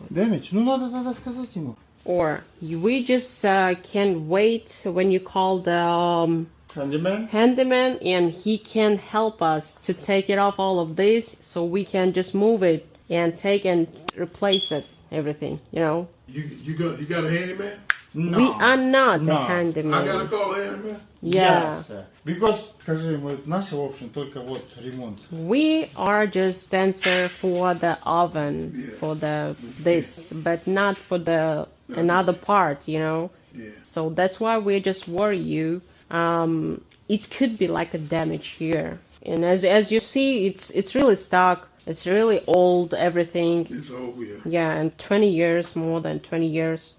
Damage? Ну надо тогда сказать ему. Or we just can wait when you call the handyman and he can help us to take it off all of this so we can just move it and take and replace it, everything, you know. You got a handyman? No. We are not No. a handyman. I gotta call a handyman? Yeah. Yes, because, скажи ему, наша option только вот ремонт. We are just answer for the oven, for the this, but not for the another part, you know. Yeah. So that's why we just worry you. It could be like a damage here, and as you see, it's really stuck. It's really old. Everything. It's over, yeah. Yeah, and 20 years, more than 20 years.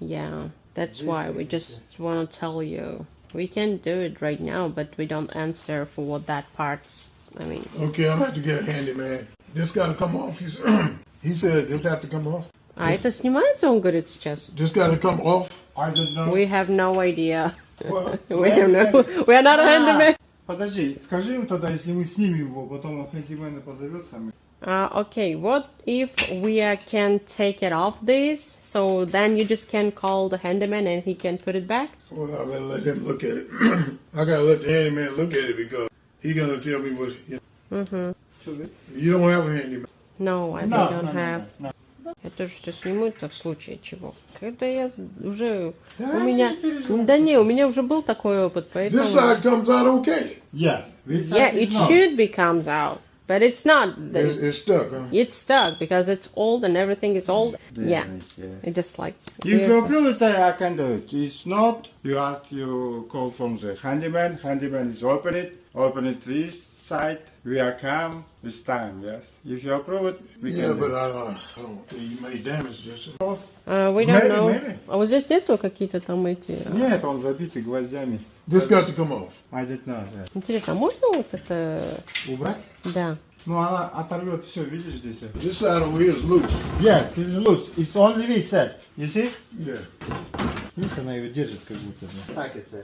Yeah, that's why we just want to tell you. We can do it right now, but we don't answer for that parts. I mean. Okay, I'm gonna have to get a handyman. This gotta come off. He said this have to come off. А это снимается, он говорит сейчас? This gotta come off. I don't know. We have no idea. Well, We don't know. We are not a handyman. Подожди, скажи ему тогда, если мы снимем его, потом он handyman позовет сами. Okay, what if we can take it off this? So then you just can call the handyman and he can put it back? Well, I gotta let him look at it. I gotta let the handyman look at it because he gonna tell me what. You don't have a handyman. No, I don't have. Я тоже все сниму, это в случае чего. Когда я уже... У меня... Да не, у меня уже был такой опыт, поэтому... This side comes out okay. Yes. Yeah, it should be comes out. But it's not. It's stuck, huh? It's stuck because it's old and everything is old. Yeah. It's just like... If you approve it, I can do it. If not, you have to call from the handyman. Handyman is open it this side. We are come this time, yes. If you approve it, we Yeah, can. but I don't think you may damage this. We don't know. Maybe. А вот здесь нету какие-то там эти... Нет, он забитый гвоздями. This got to come off. I did not. Yeah. Интересно, а можно вот это... Убрать? Да. Ну, она оторвет все, видишь здесь? This side over here is loose. Yeah, it's loose. It's only this side. You see? Yeah. Видишь, она его держит как будто. Так это.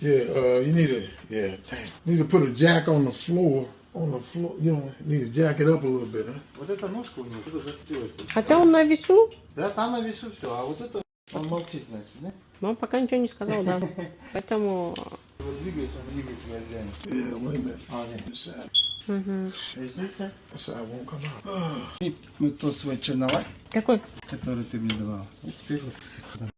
Yeah, you need to put a jack on the floor. You know, need to jack it up a little bit, huh? Вот эта ножка у него тут зацепилась. Хотя он на весу. Да, там на весу все, а вот это он молчит, значит, да? Но он пока ничего не сказал, да. Поэтому... Вот двигаешь, он двигает гвоздями. Yeah, wait a minute. Okay. This side. Здесь, That side won't come out. вот тот свой черновик, Какой? который ты мне давал. Вот теперь вот сюда.